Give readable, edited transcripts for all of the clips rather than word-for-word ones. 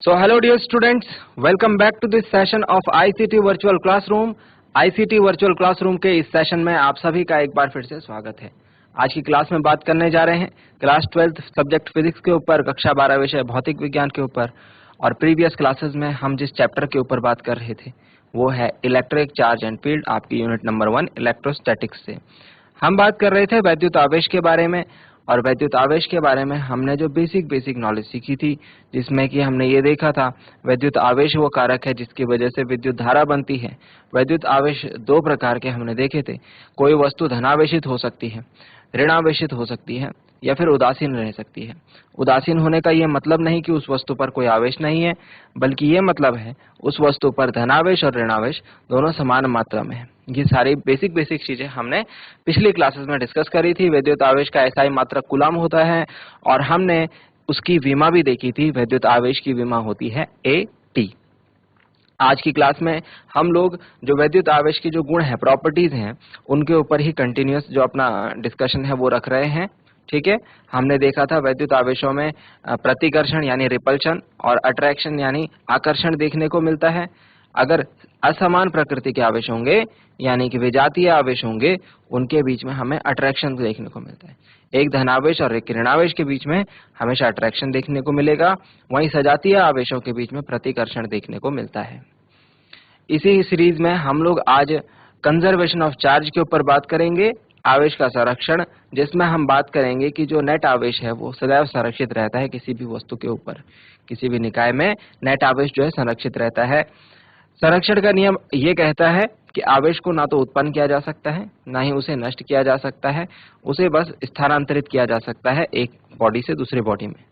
So hello dear students, welcome back to this session of ICT Virtual Classroom। ICT Virtual Classroom के इस session में आप सभी का एक बार फिर से स्वागत है। आज की क्लास में बात करने जा रहे हैं क्लास 12 सब्जेक्ट फिजिक्स के ऊपर, कक्षा 12 विषय भौतिक विज्ञान के ऊपर। और प्रीवियस क्लासेस में हम जिस चैप्टर के ऊपर बात कर रहे थे वो है इलेक्ट्रिक चार्ज एंड फील्ड, आपकी यूनिट नंबर 1 इलेक्ट्रोस्टैटिक्स से। हम बात कर रहे थे वैद्युत आवेश के बारे में, और वैद्युत आवेश के बारे में हमने जो बेसिक नॉलेज सीखी थी, जिसमें कि हमने ये देखा था वैद्युत आवेश वो कारक है जिसकी वजह से विद्युत धारा बनती है। वैद्युत आवेश दो प्रकार के हमने देखे थे। कोई वस्तु धनावेशित हो सकती है, ऋणावेशित हो सकती है, या फिर उदासीन रह सकती है। उदासीन होने का ये मतलब नहीं कि उस वस्तु पर कोई आवेश नहीं है, बल्कि ये मतलब है उस वस्तु पर धनावेश और ऋणावेश दोनों समान मात्रा में है। ये सारी बेसिक चीजें हमने पिछली क्लासेस में डिस्कस करी थी। वैद्युत आवेश का एसआई मात्रक कूलम होता है, और हमने उसकी विमा भी देखी थी। वैद्युत आवेश की विमा होती है AT। आज की क्लास में हम लोग जो वैद्युत आवेश की जो गुण है, प्रॉपर्टीज हैं, उनके ऊपर ही कंटिन्यूअस जो अपना डिस्कशन है वो रख रहे हैं। ठीक है, हमने देखा था वैद्युत आवेशों में प्रतिकर्षण यानी रिपल्शन और अट्रैक्शन यानी आकर्षण देखने को मिलता है। अगर असमान प्रकृति के आवेश होंगे यानी कि विजातीय आवेश होंगे, उनके बीच में हमें अट्रैक्शन देखने को मिलता है। एक धनावेश और एक ऋणावेश के बीच में हमेशा अट्रैक्शन देखने को मिलेगा, वहीं सजातीय आवेशों के बीच में प्रतिकर्षण देखने को मिलता है। इसी सीरीज में हम लोग आज कंजर्वेशन ऑफ चार्ज के ऊपर बात करेंगे, आवेश का संरक्षण, जिसमें हम बात करेंगे कि जो नेट आवेश है वो सदैव संरक्षित रहता है किसी भी वस्तु के ऊपर। किसी भी निकाय में नेट आवेश जो है संरक्षित रहता है। संरक्षण का नियम ये कहता है कि आवेश को ना तो उत्पन्न किया जा सकता है, ना ही उसे नष्ट किया जा सकता है, उसे बस स्थानांतरित किया जा सकता है एक बॉडी से दूसरे बॉडी में।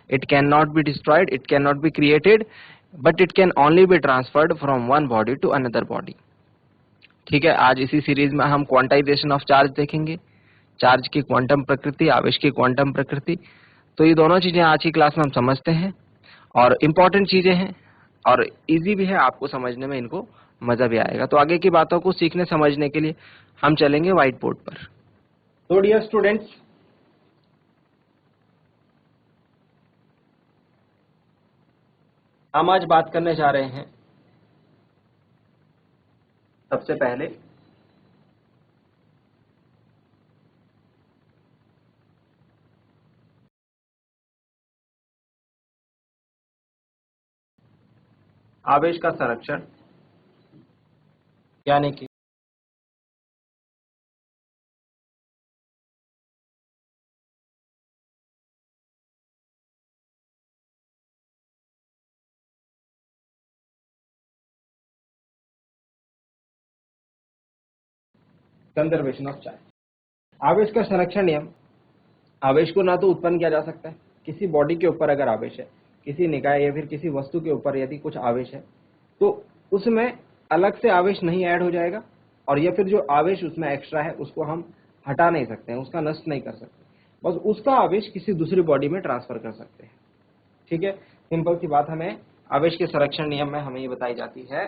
It can not be destroyed, it can not be created, but it can only be transferred from one body to another body. ठीक है, आज इसी सीरीज में हम क्वांटाइजेशन ऑफ चार्ज देखेंगे, चार्ज की क्वांटम प्रकृति, आवेश की क्वांटम प्रकृति। तो ये दोनों चीजें आज की क्लास में हम समझते हैं, और इम्पोर्टेंट चीजें हैं और इजी भी है, आपको समझने में इनको मजा भी आएगा। तो आगे की बातों को सीखने समझने के लिए हम चलेंगे व्हाइट बोर्ड पर। तो डियर स्टूडेंट्स, हम आज बात करने जा रहे हैं सबसे पहले आवेश का संरक्षण, यानी कि कंजर्वेशन ऑफ चार्ज। आवेश का संरक्षण नियम, आवेश को ना तो उत्पन्न किया जा सकता है, किसी बॉडी के ऊपर अगर आवेश है, किसी निकाय या फिर किसी वस्तु के ऊपर यदि कुछ आवेश है, तो उसमें अलग से आवेश नहीं ऐड हो जाएगा, और या फिर जो आवेश उसमें एक्स्ट्रा है उसको हम हटा नहीं सकते हैं, उसका नष्ट नहीं कर सकते, बस उसका आवेश किसी दूसरी बॉडी में ट्रांसफर कर सकते हैं। ठीक है, सिंपल सी बात हमें आवेश के संरक्षण नियम में हमें ये बताई जाती है।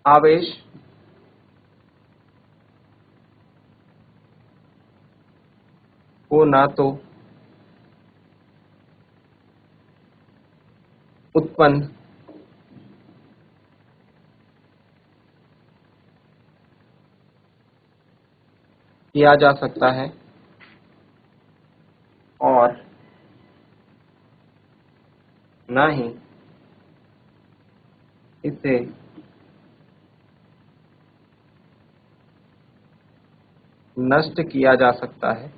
आवेश को ना तो उत्पन्न किया जा सकता है और ना ही इसे नष्ट किया जा सकता है,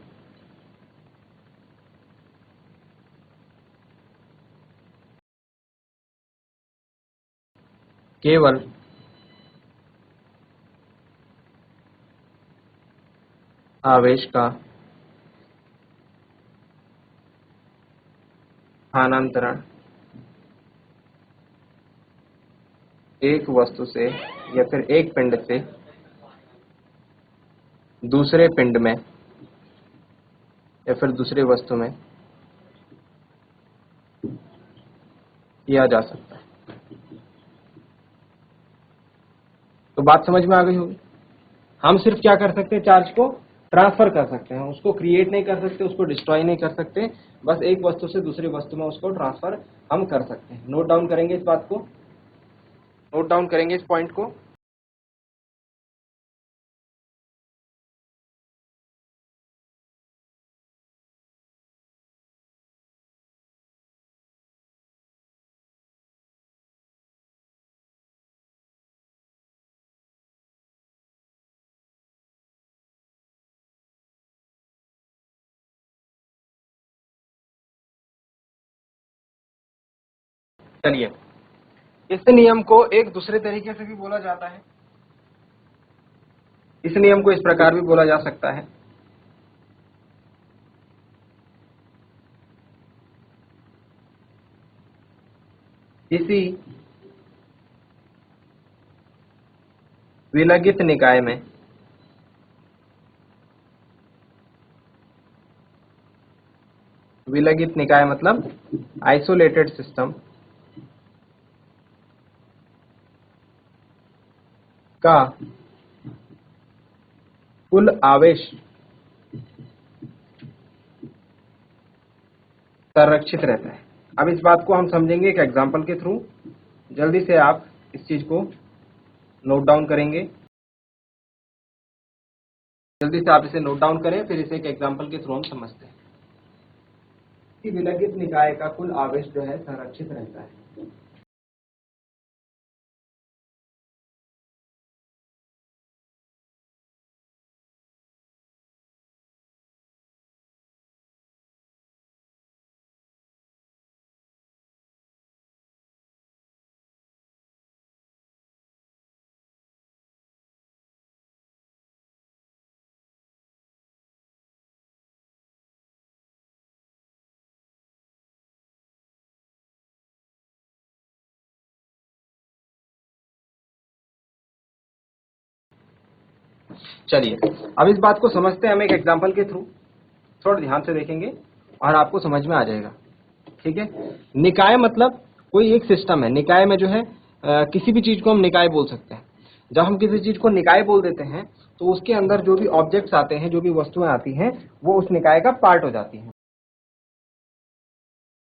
केवल आवेश का स्थानांतरण एक वस्तु से या फिर एक पिंड से दूसरे पिंड में या फिर दूसरे वस्तु में किया जा सकता है। तो बात समझ में आ गई होगी। हम सिर्फ क्या कर सकते हैं, चार्ज को ट्रांसफर कर सकते हैं, उसको क्रिएट नहीं कर सकते, उसको डिस्ट्रॉय नहीं कर सकते, बस एक वस्तु से दूसरी वस्तु में उसको ट्रांसफर हम कर सकते हैं। नोट डाउन करेंगे इस बात को, नोट डाउन करेंगे इस पॉइंट को। चलिए, इस नियम को एक दूसरे तरीके से भी बोला जाता है। इस नियम को इस प्रकार भी बोला जा सकता है, किसी विलगित निकाय में विलगित निकाय मतलब आइसोलेटेड सिस्टम का कुल आवेश संरक्षित रहता है। अब इस बात को हम समझेंगे एक एग्जांपल के थ्रू। जल्दी से आप इस चीज को नोट डाउन करेंगे, जल्दी से आप इसे नोट डाउन करें, फिर इसे एक एग्जांपल के थ्रू हम समझते हैं कि विलगित निकाय का कुल आवेश जो है संरक्षित रहता है। चलिए, अब इस बात को समझते हैं हम एक एग्जांपल के थ्रू। थोड़ा ध्यान से देखेंगे और आपको समझ में आ जाएगा। ठीक है, निकाय मतलब कोई एक सिस्टम है। निकाय में जो है किसी भी चीज को हम निकाय बोल सकते हैं। जब हम किसी चीज को निकाय बोल देते हैं तो उसके अंदर जो भी ऑब्जेक्ट्स आते हैं, जो भी वस्तुएं आती हैं, वो उस निकाय का पार्ट हो जाती हैं,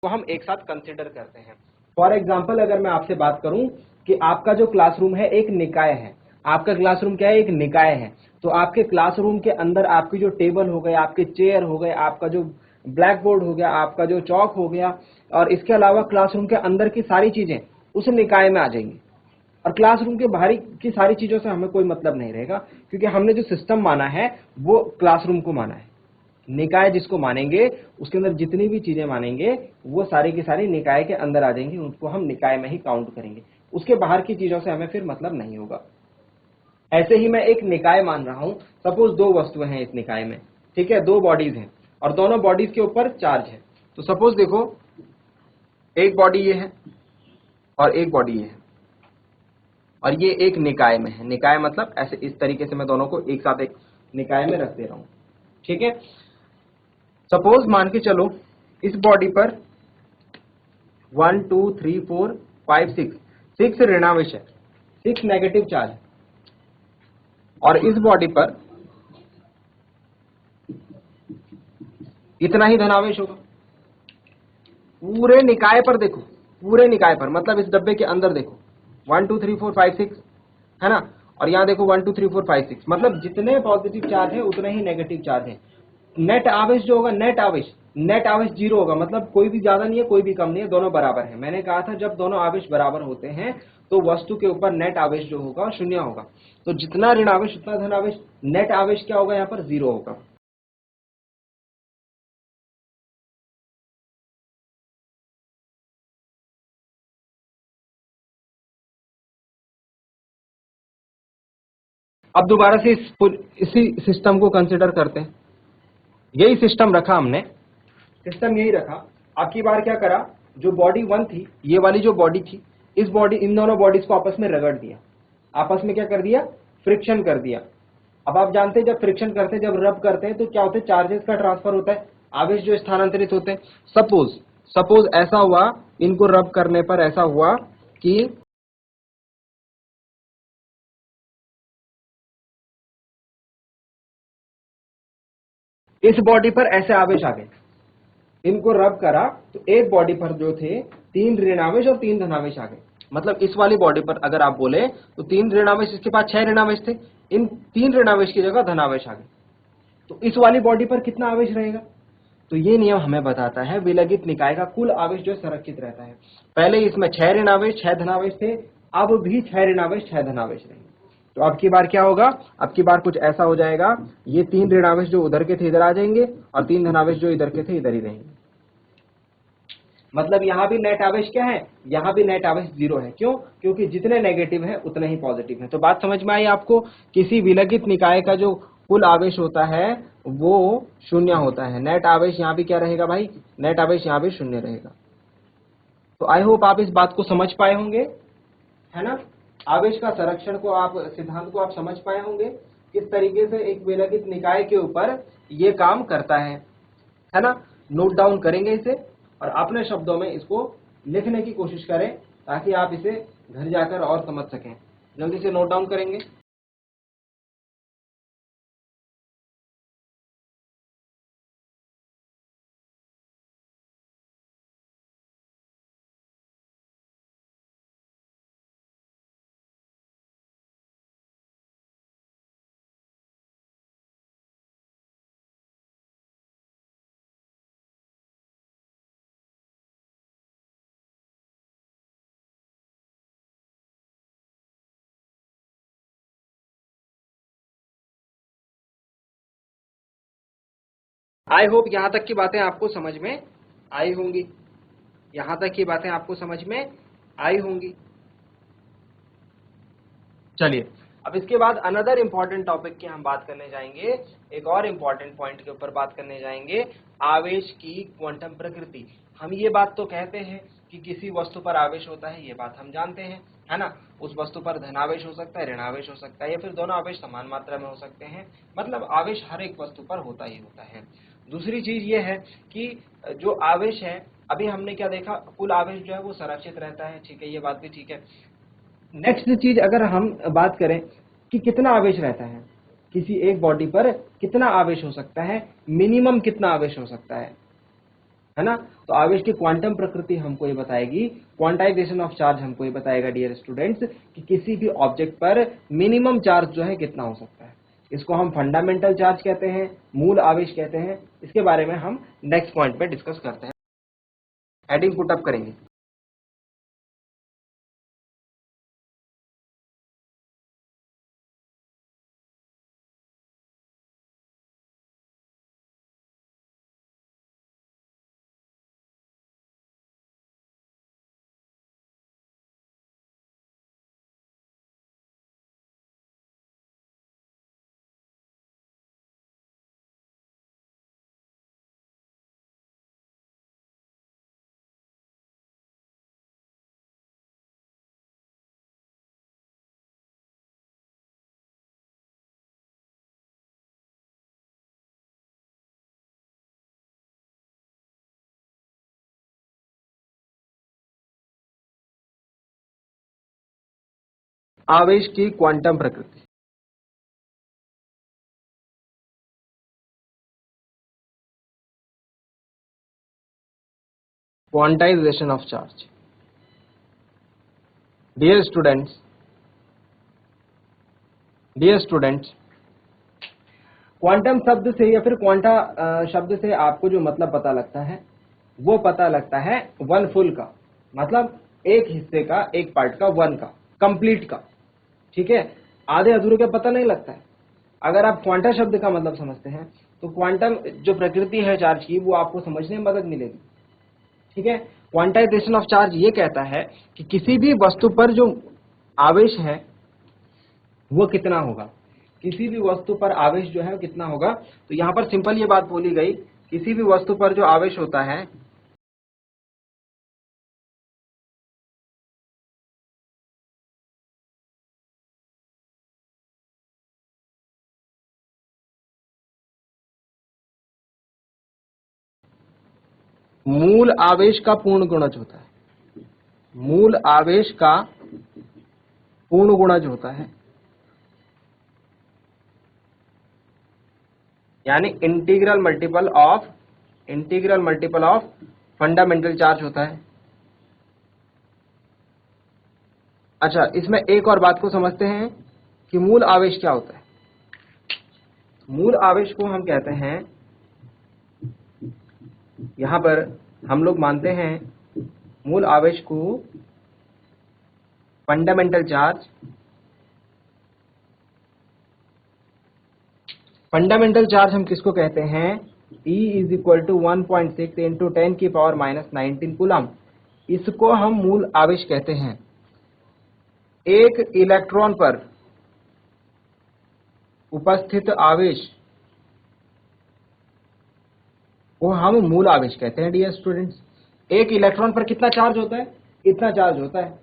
तो हम एक साथ कंसिडर करते हैं। फॉर एग्जाम्पल, अगर मैं आपसे बात करूं कि आपका जो क्लासरूम है एक निकाय है, आपका क्लासरूम क्या है, एक निकाय है, तो आपके क्लासरूम के अंदर आपकी जो टेबल हो गए, आपके चेयर हो गए, आपका जो ब्लैक बोर्ड हो गया, आपका जो चौक हो गया, और इसके अलावा क्लासरूम के अंदर की सारी चीजें उस निकाय में आ जाएंगी। और क्लासरूम के बाहरी की सारी चीजों से हमें कोई मतलब नहीं रहेगा, क्योंकि हमने जो सिस्टम माना है वो क्लासरूम को माना है। निकाय जिसको मानेंगे उसके अंदर जितनी भी चीजें मानेंगे वो सारी की सारी निकाय के अंदर आ जाएंगी, उनको हम निकाय में ही काउंट करेंगे। उसके बाहर की चीजों से हमें फिर मतलब नहीं होगा। ऐसे ही मैं एक निकाय मान रहा हूं, सपोज दो वस्तुएं हैं इस निकाय में, ठीक है, दो बॉडीज हैं और दोनों बॉडीज के ऊपर चार्ज है। तो सपोज देखो, एक बॉडी ये है और एक बॉडी ये है, और ये एक निकाय में है। निकाय मतलब ऐसे इस तरीके से मैं दोनों को एक साथ एक निकाय में रख दे रहा हूं। ठीक है, सपोज मान के चलो इस बॉडी पर 1 2 3 4 5 6 ऋणावेश है, 6 नेगेटिव चार्ज, और इस बॉडी पर इतना ही धनावेश होगा। पूरे निकाय पर देखो, पूरे निकाय पर मतलब इस डब्बे के अंदर देखो 1 2 3 4 5 6 है ना, और यहाँ देखो 1 2 3 4 5 6, मतलब जितने पॉजिटिव चार्ज है उतने ही नेगेटिव चार्ज है। नेट आवेश जो होगा, नेट आवेश जीरो होगा, मतलब कोई भी ज्यादा नहीं है कोई भी कम नहीं है, दोनों बराबर है। मैंने कहा था जब दोनों आवेश बराबर होते हैं तो वस्तु के ऊपर नेट आवेश जो होगा शून्य होगा। तो जितना ऋण आवेश उतना धन आवेश, नेट आवेश क्या होगा, यहाँ पर जीरो होगा। अब दोबारा से इसी सिस्टम को कंसिडर करते हैं। यही सिस्टम रखा हमने, सिस्टम यही रखा। अब की बार क्या करा, जो बॉडी 1 थी, ये वाली जो बॉडी थी, इस बॉडी, इन दोनों बॉडीज को आपस में रगड़ दिया, आपस में क्या कर दिया, फ्रिक्शन कर दिया। अब आप जानते हैं जब फ्रिक्शन करते हैं, जब रब करते हैं तो क्या होता है, चार्जेस का ट्रांसफर होता है, आवेश जो स्थानांतरित होते हैं। सपोज ऐसा हुआ, इनको रब करने पर ऐसा हुआ कि इस बॉडी पर ऐसे आवेश आ गए, इनको रब करा तो एक बॉडी पर जो थे 3 ऋणावेश और 3 धनावेश आ गए। मतलब इस वाली बॉडी पर अगर आप बोले तो 3 ऋणावेश, इसके पास 6 ऋणावेश थे, इन 3 ऋणावेश की जगह धनावेश आ गए। तो इस वाली बॉडी पर कितना आवेश रहेगा? तो ये नियम हमें बताता है विलगित निकाय का कुल आवेश जो संरक्षित रहता है। पहले इसमें 6 ऋणावेश 6 धनावेश थे, अब भी 6 ऋणावेश 6 धनावेश रहेंगे। तो अब की बार क्या होगा? अब की बार कुछ ऐसा हो जाएगा, ये 3 ऋणावेश जो उधर के थे इधर आ जाएंगे और 3 धनावेश जो इधर के थे इधर ही रहेंगे। मतलब यहां भी नेट आवेश क्या है? यहां भी नेट आवेश 0 है। क्यों? क्योंकि जितने नेगेटिव है उतने ही पॉजिटिव है। तो बात समझ में आई आपको? किसी विलगित निकाय का जो कुल आवेश होता है वो 0 होता है। नेट आवेश यहां भी क्या रहेगा भाई? नेट आवेश यहां भी 0 रहेगा। तो आई होप आप इस बात को समझ पाए होंगे, है ना? आवेश का संरक्षण को आप, सिद्धांत को आप समझ पाए होंगे, किस तरीके से एक विलगित निकाय के ऊपर ये काम करता है ना? नोट डाउन करेंगे इसे और अपने शब्दों में इसको लिखने की कोशिश करें ताकि आप इसे घर जाकर और समझ सकें। जल्दी से नोट डाउन करेंगे। आई होप यहां तक की बातें आपको समझ में आई होंगी। यहां तक की बातें आपको समझ में आई होंगी। चलिए, अब इसके बाद अनदर इंपॉर्टेंट टॉपिक की हम बात करने जाएंगे। एक और इंपॉर्टेंट पॉइंट के ऊपर बात करने जाएंगे, आवेश की क्वांटम प्रकृति। हम ये बात तो कहते हैं कि किसी वस्तु पर आवेश होता है, ये बात हम जानते हैं, है ना? उस वस्तु पर धनावेश हो सकता है, ऋणावेश हो सकता है, या फिर दोनों आवेश समान मात्रा में हो सकते हैं। मतलब आवेश हर एक वस्तु पर होता ही होता है। दूसरी चीज ये है कि जो आवेश है, अभी हमने क्या देखा, कुल आवेश जो है वो संरक्षित रहता है। ठीक है, ये बात भी ठीक है। नेक्स्ट चीज अगर हम बात करें कि कितना आवेश रहता है, किसी एक बॉडी पर कितना आवेश हो सकता है, मिनिमम कितना आवेश हो सकता है ना? तो आवेश की क्वांटम प्रकृति हमको ये बताएगी, क्वांटाइजेशन ऑफ चार्ज हमको ये बताएगा डियर स्टूडेंट्स, कि किसी भी ऑब्जेक्ट पर मिनिमम चार्ज जो है कितना हो सकता है। इसको हम फंडामेंटल चार्ज कहते हैं, मूल आवेश कहते हैं। इसके बारे में हम नेक्स्ट पॉइंट पे डिस्कस करते हैं। हेडिंग पुट अप करेंगे। आवेश की क्वांटम प्रकृति। Quantization of charge. Dear students, dear students, quantum शब्द से या फिर क्वांटा शब्द से आपको जो मतलब पता लगता है वो पता लगता है वन फुल का, मतलब एक हिस्से का, एक पार्ट का, वन का, कंप्लीट का। ठीक है, आधे अधूरे का पता नहीं लगता है। अगर आप क्वांटा शब्द का मतलब समझते हैं तो क्वांटम जो प्रकृति है चार्ज की वो आपको समझने में मदद मिलेगी। ठीक है, क्वांटाइजेशन ऑफ चार्ज ये कहता है कि किसी भी वस्तु पर जो आवेश है वो कितना होगा, किसी भी वस्तु पर आवेश जो है वो कितना होगा। तो यहां पर सिंपल ये बात बोली गई, किसी भी वस्तु पर जो आवेश होता है मूल आवेश का पूर्ण गुणज होता है। मूल आवेश का पूर्ण गुणज होता है, यानी integral multiple of fundamental charge होता है। अच्छा, इसमें एक और बात को समझते हैं कि मूल आवेश क्या होता है। मूल आवेश को हम कहते हैं, यहां पर हम लोग मानते हैं मूल आवेश को फंडामेंटल चार्ज हम किसको कहते हैं, E is equal to 1.6 into 10⁻⁻19 coulomb, इसको हम मूल आवेश कहते हैं। एक इलेक्ट्रॉन पर उपस्थित आवेश को हम मूल आवेश कहते हैं। डियर स्टूडेंट्स, एक इलेक्ट्रॉन पर कितना चार्ज होता है, इतना चार्ज होता है।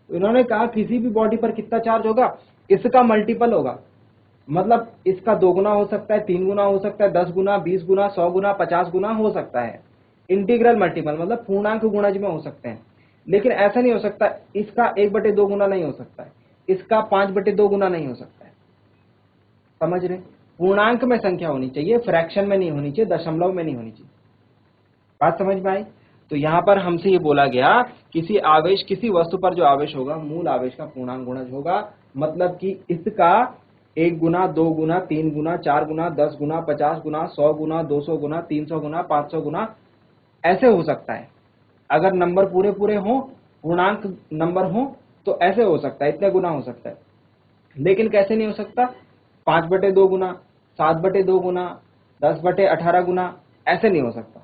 इन्होंने कहा किसी भी बॉडी पर कितना चार्ज होगा, इसका मल्टीपल होगा, मतलब इसका 2 गुना हो सकता है, 3 गुना हो सकता है, 10 गुना, 20 गुना, 100 गुना, 50 गुना हो सकता है। इंटीग्रल मल्टीपल मतलब पूर्णांक गुणज में हो सकते हैं, लेकिन ऐसा नहीं हो सकता इसका 1/2 गुना नहीं हो सकता है, इसका 5/2 गुना नहीं हो सकता है। समझ रहे, पूर्णांक में संख्या होनी चाहिए, फ्रैक्शन में नहीं होनी चाहिए, दशमलव में नहीं होनी चाहिए। बात समझ में आई। तो यहां पर हमसे ये बोला गया किसी वस्तु पर जो आवेश होगा मूल आवेश का पूर्णांक गुणज होगा, मतलब कि इसका 1 गुना, 2 गुना, 3 गुना, 4 गुना, 10 गुना, 50 गुना, 100 गुना, 200 गुना, 300 गुना, 500 गुना ऐसे हो सकता है। अगर नंबर पूरे पूरे हो, पूर्णांक नंबर हो तो ऐसे हो सकता है, इतने गुना हो सकता है। लेकिन कैसे नहीं हो सकता, 5/2 गुना, 7/2 गुना, 10/18 गुना ऐसे नहीं हो सकता।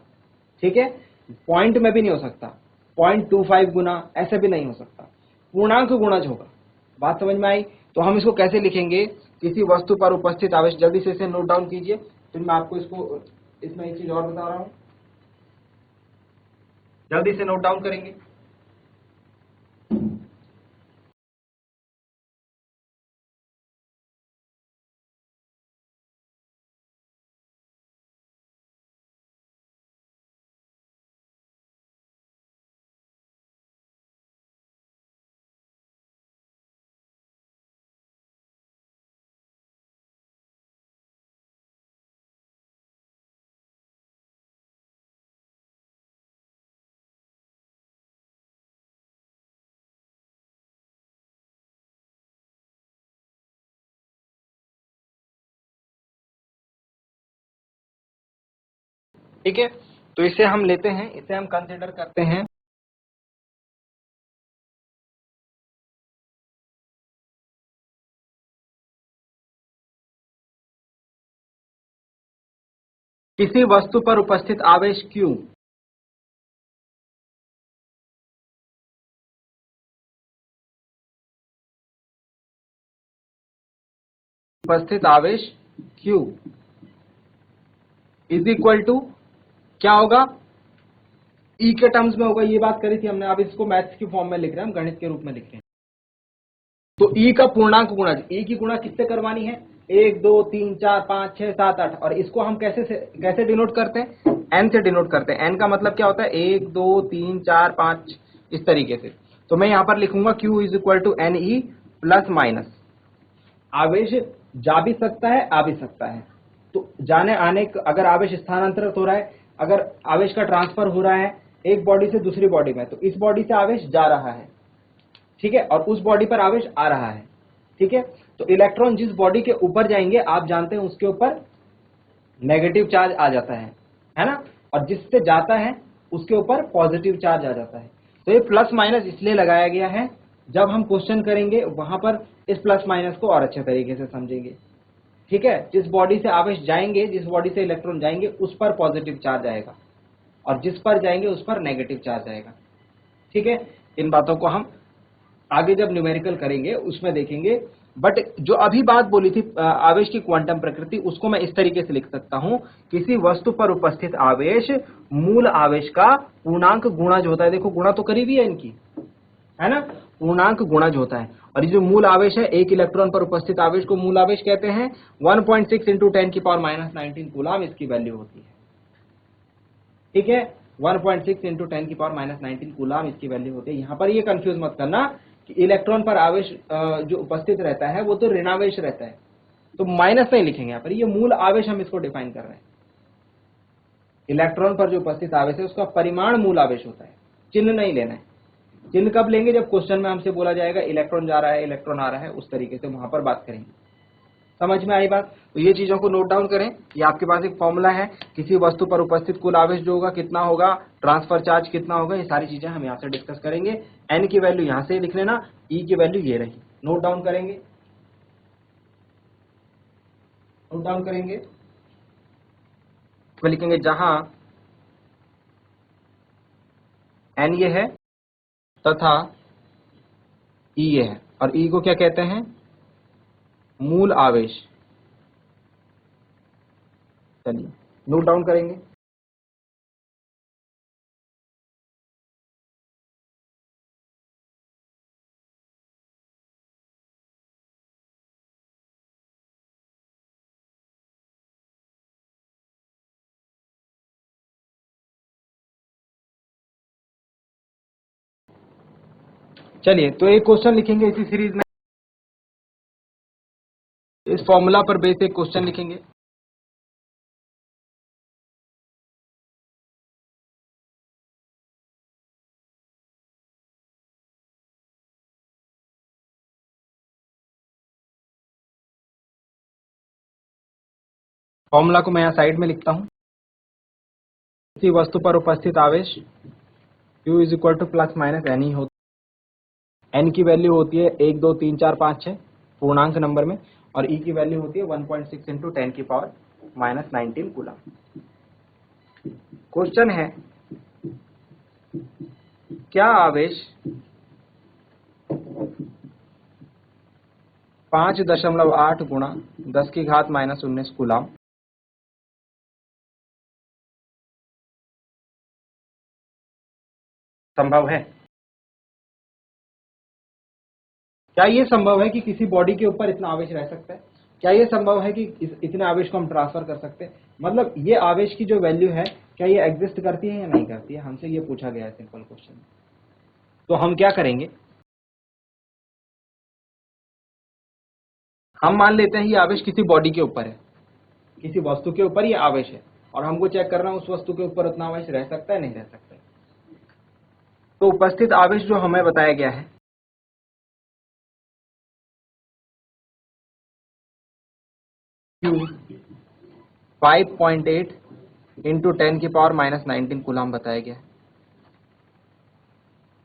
ठीक है, पॉइंट में भी नहीं हो सकता, 0.25 गुना ऐसे भी नहीं हो सकता, पूर्णांक गुणज होगा। बात समझ में आई। तो हम इसको कैसे लिखेंगे, किसी वस्तु पर उपस्थित आवेश, जल्दी से इसे नोट डाउन कीजिए, फिर मैं आपको इसमें एक चीज और बता रहा हूं, जल्दी से नोट डाउन करेंगे। ठीक है, तो इसे हम लेते हैं, इसे हम कंसिडर करते हैं किसी वस्तु पर उपस्थित आवेश Q, उपस्थित आवेश Q इज इक्वल टू क्या होगा, E के टर्म्स में होगा, ये बात करी थी हमने। अब इसको मैथ्स की फॉर्म में लिख रहे हैं, हम गणित के रूप में लिख रहे हैं। तो E का पूर्णांक गुणज, E की गुणा किससे करवानी है, 1 2 3 4 5 6 7 8, और इसको हम कैसे डिनोट करते हैं, n से डिनोट करते हैं। n का मतलब क्या होता है, 1 2 3 4 5 इस तरीके से। तो मैं यहां पर लिखूंगा Q is equal to NE plus minus, आवेश जा भी सकता है आ भी सकता है, तो जाने आने, अगर आवेश स्थानांतरित हो रहा है, अगर आवेश का ट्रांसफर हो रहा है एक बॉडी से दूसरी बॉडी में, तो इस बॉडी से आवेश जा रहा है, ठीक है, और उस बॉडी पर आवेश आ रहा है। ठीक है, तो इलेक्ट्रॉन जिस बॉडी के ऊपर जाएंगे आप जानते हैं उसके ऊपर नेगेटिव चार्ज आ जाता है ना, और जिससे जाता है उसके ऊपर पॉजिटिव चार्ज आ जाता है। तो ये प्लस माइनस इसलिए लगाया गया है, जब हम क्वेश्चन करेंगे वहां पर इस प्लस माइनस को और अच्छे तरीके से समझेंगे। ठीक है, जिस बॉडी से आवेश जाएंगे, जिस बॉडी से इलेक्ट्रॉन जाएंगे उस पर पॉजिटिव चार्ज आएगा, और जिस पर जाएंगे उस पर नेगेटिव चार्ज आएगा। ठीक है, इन बातों को हम आगे जब न्यूमेरिकल करेंगे उसमें देखेंगे। बट जो अभी बात बोली थी आवेश की क्वांटम प्रकृति, उसको मैं इस तरीके से लिख सकता हूं, किसी वस्तु पर उपस्थित आवेश मूल आवेश का पूर्णांक गुणज होता है। देखो गुणा तो करी भी है इनकी, है ना, पूर्णांक गुणज होता है। और ये जो मूल आवेश है, एक इलेक्ट्रॉन पर उपस्थित आवेश को मूल आवेश कहते हैं। 1.6 इंटू 10⁻⁻19 कूलम इसकी वैल्यू होती है। ठीक है, 1.6 इंटू 10⁻⁻19 कूलम इसकी वैल्यू होती है। यहां पर ये कंफ्यूज मत करना कि इलेक्ट्रॉन पर आवेश जो उपस्थित रहता है वो तो ऋणावेश रहता है, तो माइनस नहीं लिखेंगे यहाँ पर, ये मूल आवेश हम इसको डिफाइन कर रहे हैं। इलेक्ट्रॉन पर जो उपस्थित आवेश है उसका परिमाण मूल आवेश होता है, चिन्ह नहीं लेना है। चिन्ह कब लेंगे? जब क्वेश्चन में हमसे बोला जाएगा इलेक्ट्रॉन जा रहा है, इलेक्ट्रॉन आ रहा है, उस तरीके से वहां पर बात करेंगे। समझ में आई बात? तो ये चीजों को नोट डाउन करें। ये आपके पास एक फॉर्मूला है, किसी वस्तु पर उपस्थित कुल आवेश जो होगा कितना होगा, ट्रांसफर चार्ज कितना होगा, ये सारी चीजें हम यहाँ से डिस्कस करेंगे। एन की वैल्यू यहाँ से लिख लेना, ई की वैल्यू ये रही, नोट डाउन करेंगे, नोट डाउन करेंगे। तो लिखेंगे जहां एन ये है तथा ई ये है, और ई को क्या कहते हैं? मूल आवेश। चलिए नोट डाउन करेंगे। चलिए तो एक क्वेश्चन लिखेंगे इसी सीरीज में, इस फॉर्मूला पर बेस एक क्वेश्चन लिखेंगे। फॉर्मूला को मैं यहाँ साइड में लिखता हूँ। किसी वस्तु पर उपस्थित आवेश Q is equal to plus minus N ही होता है। एन की वैल्यू होती है 1 2 3 4 5 6 पूर्णांक नंबर में, और ई की वैल्यू होती है 1.6 इंटू 10 की पावर माइनस 19 कूलम। क्वेश्चन है क्या आवेश 5.8 गुणा 10 की घात माइनस 19 कूलम संभव है? क्या ये संभव है कि किसी बॉडी के ऊपर इतना आवेश रह सकता है? क्या ये संभव है कि इतने आवेश को हम ट्रांसफर कर सकते हैं? मतलब ये आवेश की जो वैल्यू है क्या ये एग्जिस्ट करती है या नहीं करती है? हमसे ये पूछा गया है सिंपल क्वेश्चन। तो हम क्या करेंगे, हम मान लेते हैं ये आवेश किसी बॉडी के ऊपर है, किसी वस्तु के ऊपर ये आवेश है, और हमको चेक करना है उस वस्तु के ऊपर उतना आवेश रह सकता है नहीं रह सकता है। तो उपस्थित आवेश जो हमें बताया गया है Q 5.8 इंटू 10 की पावर माइनस 19 कूलम बताया गया है।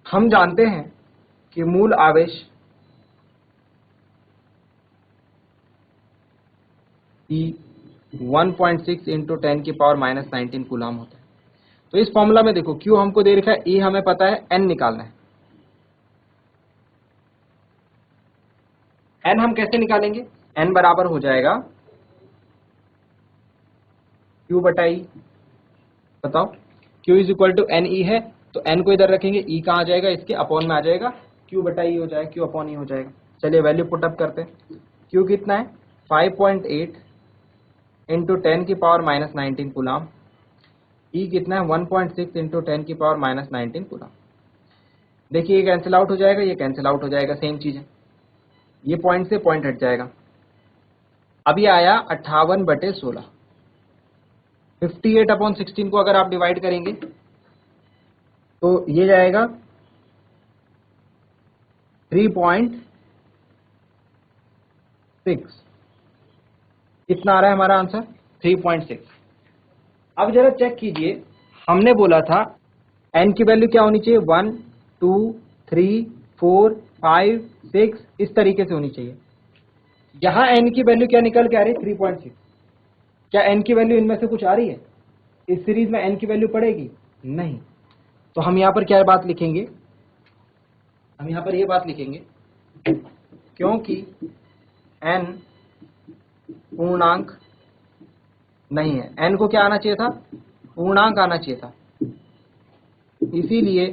हम जानते हैं कि मूल आवेश E 1.6 इंटू 10 की पावर माइनस 19 कूलम होता है। तो इस फॉर्मूला में देखो Q हमको दे रखा है, E हमें पता है, N निकालना है। N हम कैसे निकालेंगे? N बराबर हो जाएगा Q बटा E। बताओ, Q is equal to N E है, तो N को इधर रखेंगे, E कहाँ आ जाएगा? इसके अपॉन में आ जाएगा, Q बटा E हो जाएगा, Q अपॉन E हो जाएगा। चलिए वैल्यू पुटअप करते हैं। Q कितना है? 5.8 इंटू 10 की पावर माइनस 19 कूलम। E कितना है? 1.6 इंटू 10 की पावर माइनस 19 कूलम। देखिए ये कैंसिल आउट हो जाएगा, ये कैंसिल आउट हो जाएगा, सेम चीज है, ये पॉइंट से पॉइंट हट जाएगा। अब ये आया 58/16। 58/16 को अगर आप डिवाइड करेंगे तो ये जाएगा 3.6। कितना आ रहा है हमारा आंसर? 3.6। अब जरा चेक कीजिए, हमने बोला था n की वैल्यू क्या होनी चाहिए? 1 2 3 4 5 6 इस तरीके से होनी चाहिए। यहां n की वैल्यू क्या निकल के आ रही है? 3.6। क्या n की वैल्यू इनमें से कुछ आ रही है? इस सीरीज में n की वैल्यू पड़ेगी नहीं। तो हम यहां पर क्या बात लिखेंगे? हम यहां पर ये बात लिखेंगे क्योंकि n पूर्णांक नहीं है, n को क्या आना चाहिए था? पूर्णांक आना चाहिए था। इसीलिए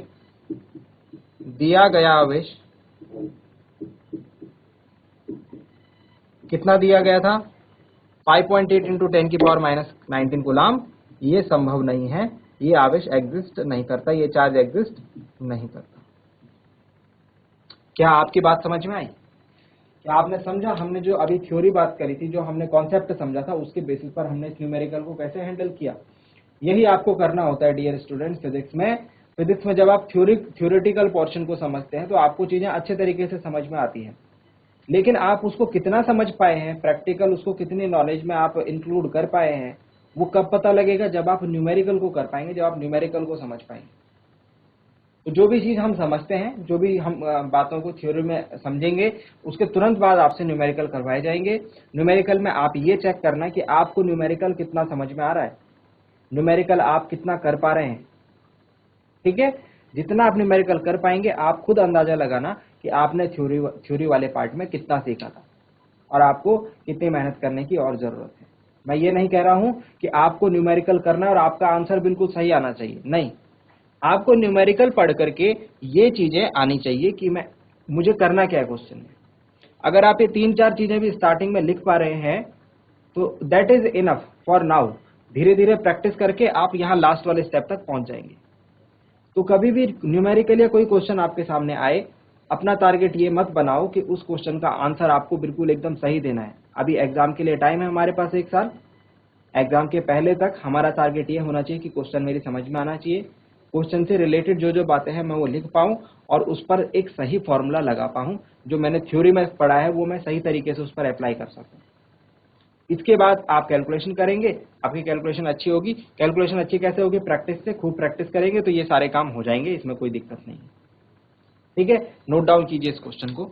दिया गया आवेश कितना दिया गया था? 5.8 इंटू 10 की पावर माइनस 19 कूलम। ये संभव नहीं है, ये आवेश एग्जिस्ट नहीं करता, ये चार्ज एग्जिस्ट नहीं करता। क्या आपकी बात समझ में आई? क्या आपने समझा? हमने जो अभी थ्योरी बात करी थी, जो हमने कॉन्सेप्ट समझा था, उसके बेसिस पर हमने न्यूमेरिकल को कैसे हैंडल किया। यही आपको करना होता है डियर स्टूडेंट्स फिजिक्स में। फिजिक्स में जब आप थ्योरेटिकल पोर्शन को समझते हैं तो आपको चीजें अच्छे तरीके से समझ में आती हैं, लेकिन आप उसको कितना समझ पाए हैं, प्रैक्टिकल उसको कितनी नॉलेज में आप इंक्लूड कर पाए हैं, वो कब पता लगेगा? जब आप न्यूमेरिकल को कर पाएंगे, जब आप न्यूमेरिकल को समझ पाएंगे। तो जो भी चीज हम समझते हैं, जो भी हम बातों को थ्योरी में समझेंगे, उसके तुरंत बाद आपसे न्यूमेरिकल करवाए जाएंगे। न्यूमेरिकल में आप ये चेक करना कि आपको न्यूमेरिकल कितना समझ में आ रहा है, न्यूमेरिकल आप कितना कर पा रहे हैं। ठीक है, जितना आप न्यूमेरिकल कर पाएंगे, आप खुद अंदाजा लगाना कि आपने थ्योरी वाले पार्ट में कितना सीखा था और आपको कितनी मेहनत करने की और जरूरत है। मैं ये नहीं कह रहा हूं कि आपको न्यूमेरिकल करना है और आपका आंसर बिल्कुल सही आना चाहिए, नहीं। आपको न्यूमेरिकल पढ़ करके ये चीजें आनी चाहिए कि मुझे करना क्या है क्वेश्चन में। अगर आप ये 3-4 चीजें भी स्टार्टिंग में लिख पा रहे हैं तो that is enough for now. धीरे धीरे प्रैक्टिस करके आप यहां लास्ट वाले स्टेप तक पहुंच जाएंगे। तो कभी भी न्यूमेरिकल या कोई क्वेश्चन आपके सामने आए, अपना टारगेट ये मत बनाओ कि उस क्वेश्चन का आंसर आपको बिल्कुल एकदम सही देना है। अभी एग्जाम के लिए टाइम है हमारे पास 1 साल। एग्जाम के पहले तक हमारा टारगेट ये होना चाहिए कि क्वेश्चन मेरी समझ में आना चाहिए, क्वेश्चन से रिलेटेड जो जो बातें हैं मैं वो लिख पाऊं और उस पर एक सही फॉर्मूला लगा पाऊं, जो मैंने थ्योरी में पढ़ा है वो मैं सही तरीके से उस पर अप्लाई कर सकूं। इसके बाद आप कैलकुलेशन करेंगे, आपकी कैलकुलेशन अच्छी होगी। कैलकुलेशन अच्छी कैसे होगी? प्रैक्टिस से। खूब प्रैक्टिस करेंगे तो ये सारे काम हो जाएंगे, इसमें कोई दिक्कत नहीं है। ठीक है, नोट डाउन कीजिए इस क्वेश्चन को।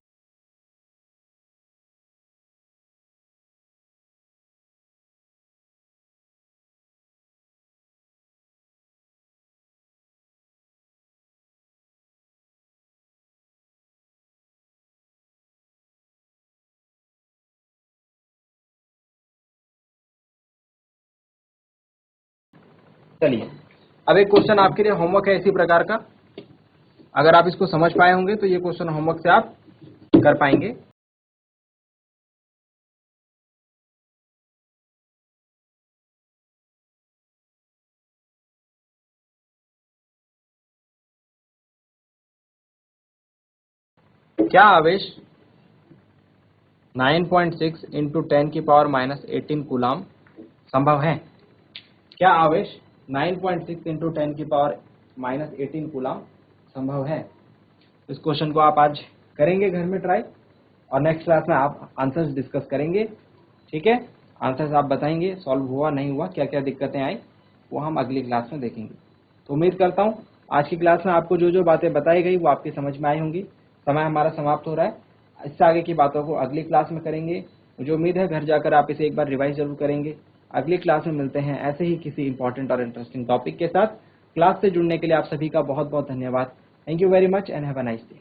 चलिए, अब एक क्वेश्चन आपके लिए होमवर्क है इसी प्रकार का। अगर आप इसको समझ पाए होंगे तो ये क्वेश्चन होमवर्क से आप कर पाएंगे। क्या आवेश 9.6 इंटू 10 की पावर -18 कूलाम संभव है? क्या आवेश 9.6 इंटू 10 की पावर -18 कूलाम संभव है? इस क्वेश्चन को आप आज करेंगे घर में ट्राई, और नेक्स्ट क्लास में आप आंसर्स डिस्कस करेंगे। ठीक है, आंसर्स आप बताएंगे सॉल्व हुआ नहीं हुआ, क्या क्या दिक्कतें आई, वो हम अगली क्लास में देखेंगे। तो उम्मीद करता हूँ आज की क्लास में आपको जो जो बातें बताई गई वो आपकी समझ में आई होंगी। समय हमारा समाप्त हो रहा है, इससे आगे की बातों को अगली क्लास में करेंगे। मुझे उम्मीद है घर जाकर आप इसे एक बार रिवाइज जरूर करेंगे। अगली क्लास में मिलते हैं ऐसे ही किसी इंपॉर्टेंट और इंटरेस्टिंग टॉपिक के साथ। क्लास से जुड़ने के लिए आप सभी का बहुत बहुत धन्यवाद। Thank you very much and have a nice day.